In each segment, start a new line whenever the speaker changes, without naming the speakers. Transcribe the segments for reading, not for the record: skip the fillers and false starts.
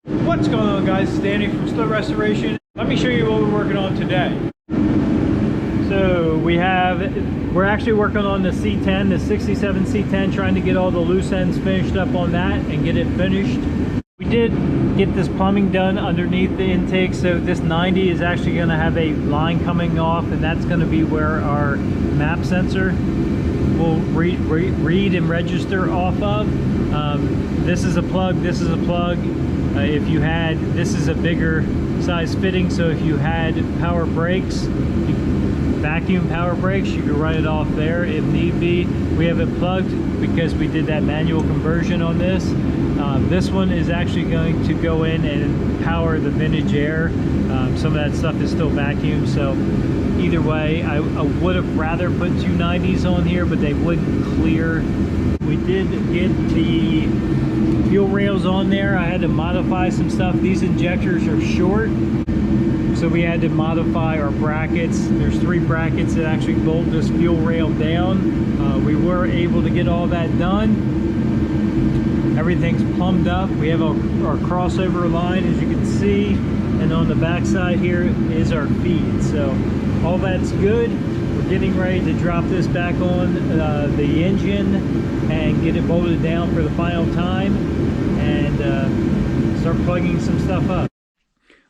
What's going on, guys? It's Danny from Slow Restoration. Let me show you what we're working on today. So we're actually working on the C10, the 67 C10, trying to get all the loose ends finished up on that and get it finished. We did get this plumbing done underneath the intake, so this 90 is actually going to have a line coming off, and that's going to be where our map sensor will read and register off of. This is a plug, this is a plug. This is a bigger size fitting, so if you had power brakes, vacuum power brakes, you could run it off there if need be. We have it plugged because we did that manual conversion on this. This one is actually going to go in and power the vintage air. Some of that stuff is still vacuum, so either way, I would have rather put 290s on here, but they wouldn't clear. We did get the fuel rails on there. I had to modify some stuff. These injectors are short, so we had to modify our brackets. There's 3 brackets that actually bolt this fuel rail down. We were able to get all that done. Everything's plumbed up. We have our crossover line, as you can see, and on the back side here is our feed. So all that's good. We're getting ready to drop this back on the engine and get it bolted down for the final time and start plugging some stuff up.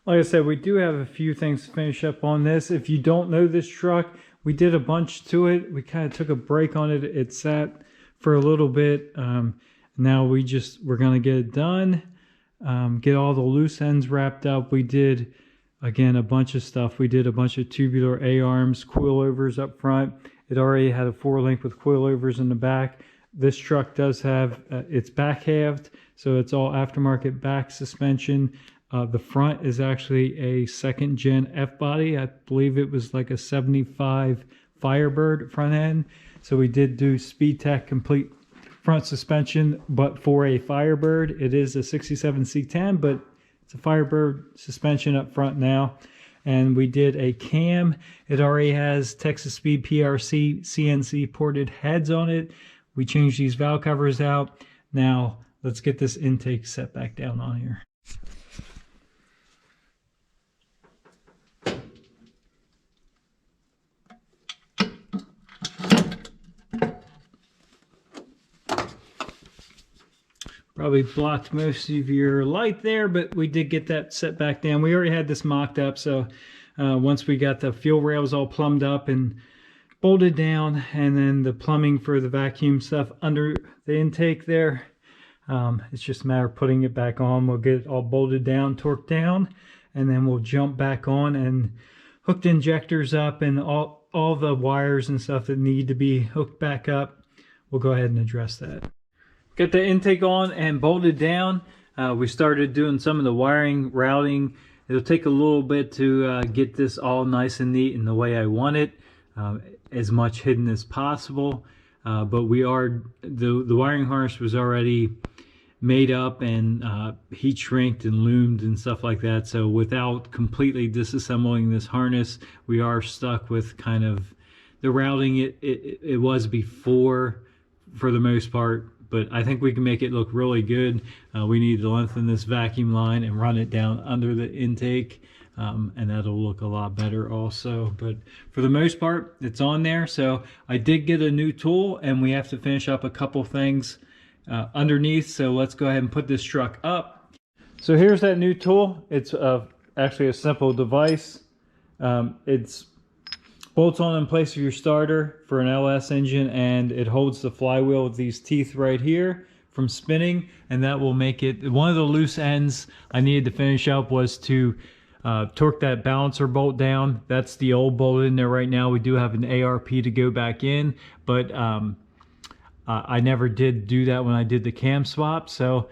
Like I said, we do have a few things to finish up on this. If you don't know this truck, we did a bunch to it. We kind of took a break on it. It sat for a little bit. Now we're gonna get it done, get all the loose ends wrapped up. We did, again, a bunch of stuff. We did a bunch of tubular A-arms, coilovers up front. It already had a 4-link with coilovers in the back. This truck does have, it's back halved, so it's all aftermarket back suspension. The front is actually a 2nd gen F-body. I believe it was like a 75 Firebird front end. So we did do SpeedTech complete front suspension, but for a Firebird. It is a 67 C10, but it's a Firebird suspension up front now. And we did a cam. It already has Texas Speed PRC CNC ported heads on it. We changed these valve covers out. Now let's get this intake set back down on here. Probably blocked most of your light there, but we did get that set back down. We already had this mocked up, so once we got the fuel rails all plumbed up and bolted down, and then the plumbing for the vacuum stuff under the intake there, it's just a matter of putting it back on. We'll get it all bolted down, torqued down, and then we'll jump back on and hook the injectors up and all the wires and stuff that need to be hooked back up. We'll go ahead and address that. Got the intake on and bolted down. We started doing some of the wiring, routing. It'll take a little bit to get this all nice and neat in the way I want it, as much hidden as possible. But the wiring harness was already made up and heat shrinked and loomed and stuff like that. So without completely disassembling this harness, we are stuck with kind of the routing it was before, for the most part. But I think we can make it look really good. We need to lengthen this vacuum line and run it down under the intake, and that'll look a lot better also. But for the most part, it's on there. So I did get a new tool, and we have to finish up a couple things underneath. So let's go ahead and put this truck up. So here's that new tool. It's actually a simple device. It's bolts on in place of your starter for an LS engine, and it holds the flywheel with these teeth right here from spinning, and that will make it. One of the loose ends I needed to finish up was to torque that balancer bolt down. That's the old bolt in there right now. We do have an ARP to go back in, but I never did do that when I did the cam swap. So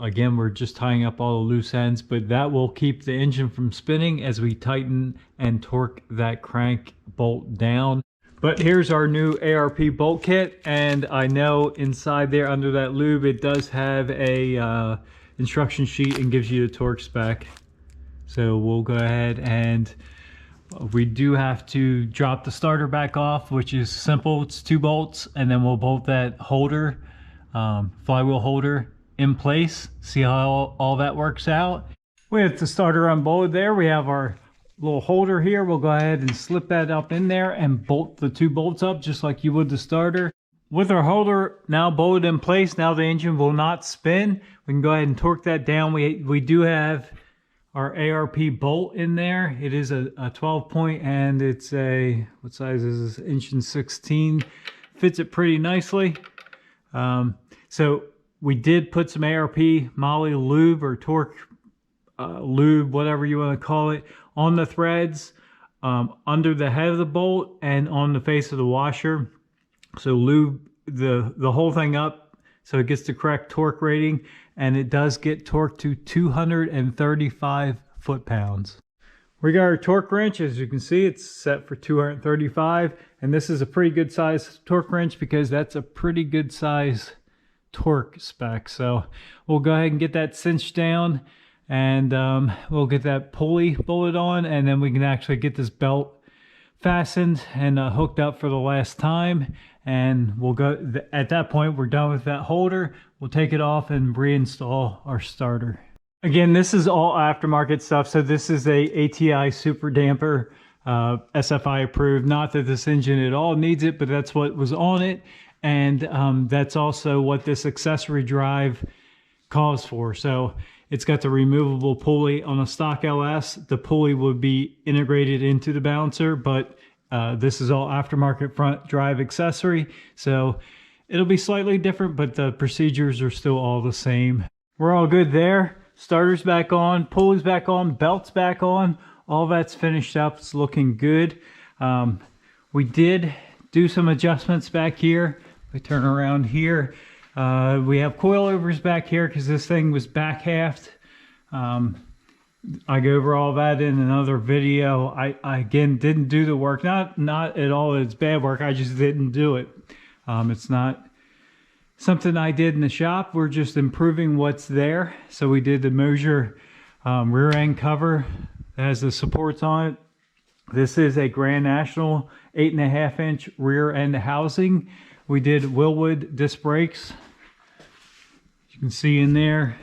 again, we're just tying up all the loose ends, but that will keep the engine from spinning as we tighten and torque that crank bolt down. But here's our new ARP bolt kit, and I know inside there under that lube it does have a instruction sheet and gives you the torque spec. So we'll go ahead and we do have to drop the starter back off, which is simple. It's 2 bolts, and then we'll bolt that holder, flywheel holder, in place, see how all that works out. We have the starter unbolted there. We have our little holder here. We'll go ahead and slip that up in there and bolt the 2 bolts up just like you would the starter. With our holder now bolted in place, now the engine will not spin. We can go ahead and torque that down. We do have our ARP bolt in there. It is a 12 point, and it's a, what size is this? 1/16. Fits it pretty nicely. So we did put some ARP moly lube or torque lube, whatever you want to call it, on the threads, under the head of the bolt and on the face of the washer. So lube the whole thing up so it gets the correct torque rating, and it does get torqued to 235 foot-pounds. We got our torque wrench. As you can see, it's set for 235, and this is a pretty good size torque wrench because that's a pretty good size torque spec. So we'll go ahead and get that cinched down, and we'll get that pulley bolted on, and then we can actually get this belt fastened and hooked up for the last time. And we'll go, at that point we're done with that holder. We'll take it off and reinstall our starter. Again, this is all aftermarket stuff. So this is a ATI super damper, SFI approved. Not that this engine at all needs it, but that's what was on it. And that's also what this accessory drive calls for. So it's got the removable pulley. On a stock LS, the pulley would be integrated into the balancer, but this is all aftermarket front drive accessory. So it'll be slightly different, but the procedures are still all the same. We're all good there. Starter's back on, pulley's back on, belt's back on. All that's finished up. It's looking good. We did do some adjustments back here. We turn around here. We have coilovers back here because this thing was back halved. I go over all that in another video. I again didn't do the work. Not at all it's bad work. I just didn't do it. It's not something I did in the shop. We're just improving what's there. So we did the Mosier rear end cover that has the supports on it. This is a Grand National 8.5 inch rear end housing. We did Willwood disc brakes. You can see in there,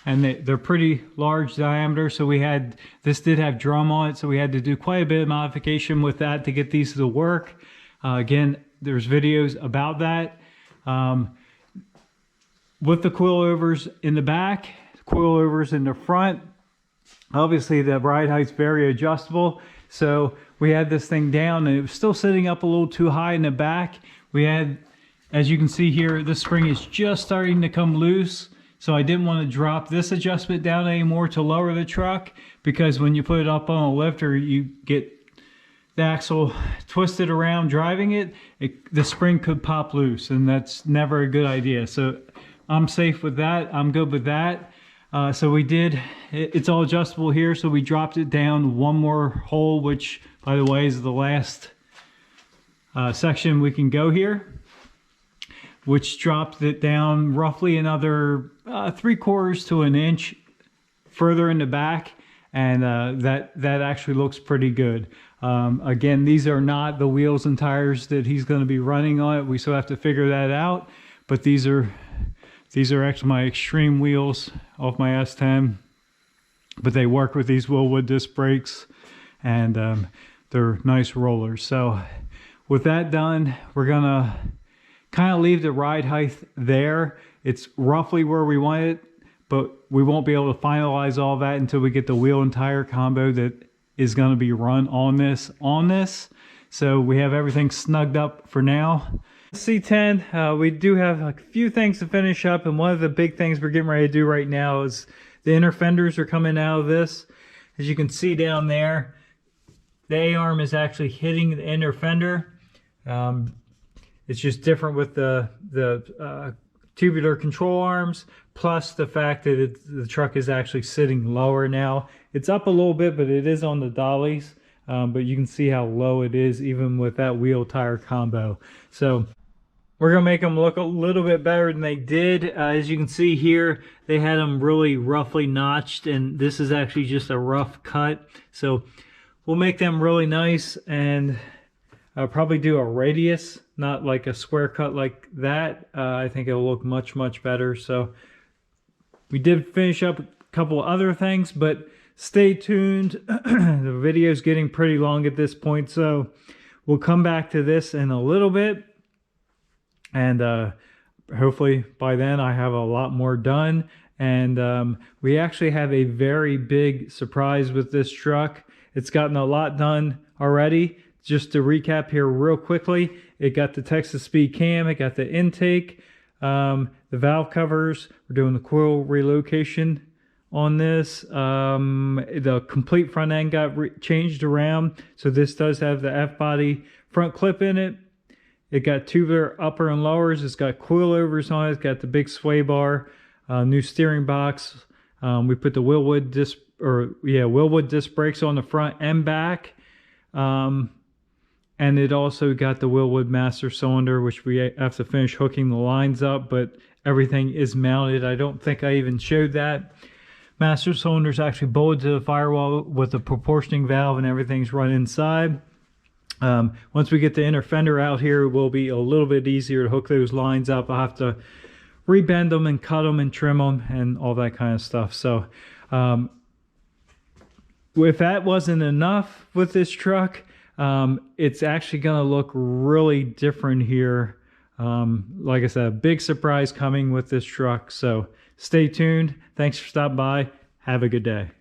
and they're pretty large diameter. So we had, this did have drum on it, so we had to do quite a bit of modification with that to get these to work. Again, there's videos about that. With the coilovers in the back, coilovers in the front, obviously the ride height's very adjustable. So we had this thing down and it was still sitting up a little too high in the back. We had, as you can see here, the spring is just starting to come loose. So I didn't want to drop this adjustment down anymore to lower the truck, because when you put it up on a lifter, you get the axle twisted around driving it, the spring could pop loose, and that's never a good idea. So I'm safe with that. I'm good with that. So we did, it's all adjustable here. So we dropped it down one more hole, which by the way is the last section we can go here, which dropped it down roughly another 3/4 to an inch further in the back. And that actually looks pretty good. Again, these are not the wheels and tires that he's going to be running on it. We still have to figure that out. But these are actually my extreme wheels off my S10. But they work with these Willwood disc brakes, and they're nice rollers. So with that done, we're gonna kind of leave the ride height there. It's roughly where we want it, but we won't be able to finalize all that until we get the wheel and tire combo that is going to be run on this. So we have everything snugged up for now. C10, we do have a few things to finish up, and one of the big things we're getting ready to do right now is the inner fenders are coming out of this. As you can see down there, the A-arm is actually hitting the inner fender. It's just different with the tubular control arms, plus the fact that the truck is actually sitting lower now. It's up a little bit, but it is on the dollies. But you can see how low it is even with that wheel tire combo. So we're gonna make them look a little bit better than they did. As you can see here, they had them really roughly notched, and this is actually just a rough cut. So we'll make them really nice, and I'll probably do a radius, not like a square cut like that. I think it'll look much better. So We did finish up a couple other things, but stay tuned. The video is getting pretty long at this point, so we'll come back to this in a little bit. And hopefully by then I have a lot more done. And we actually have a very big surprise with this truck. It's gotten a lot done already. Just to recap here real quickly, it got the Texas speed cam, it got the intake, the valve covers. We're doing the coil relocation on this. The complete front end got changed around, so this does have the F-body front clip in it. It got tubular upper and lowers. It's got coilovers on it. It's got the big sway bar, new steering box. We put the Willwood disc brakes on the front and back. And it also got the Willwood master cylinder, which we have to finish hooking the lines up, but everything is mounted. I don't think I even showed that. Master cylinder is actually bolted to the firewall with the proportioning valve, and everything's run inside. Once we get the inner fender out here, it will be a little bit easier to hook those lines up. I'll have to rebend them and cut them and trim them and all that kind of stuff. So if that wasn't enough with this truck, it's actually going to look really different here. Like I said, a big surprise coming with this truck. So stay tuned. Thanks for stopping by. Have a good day.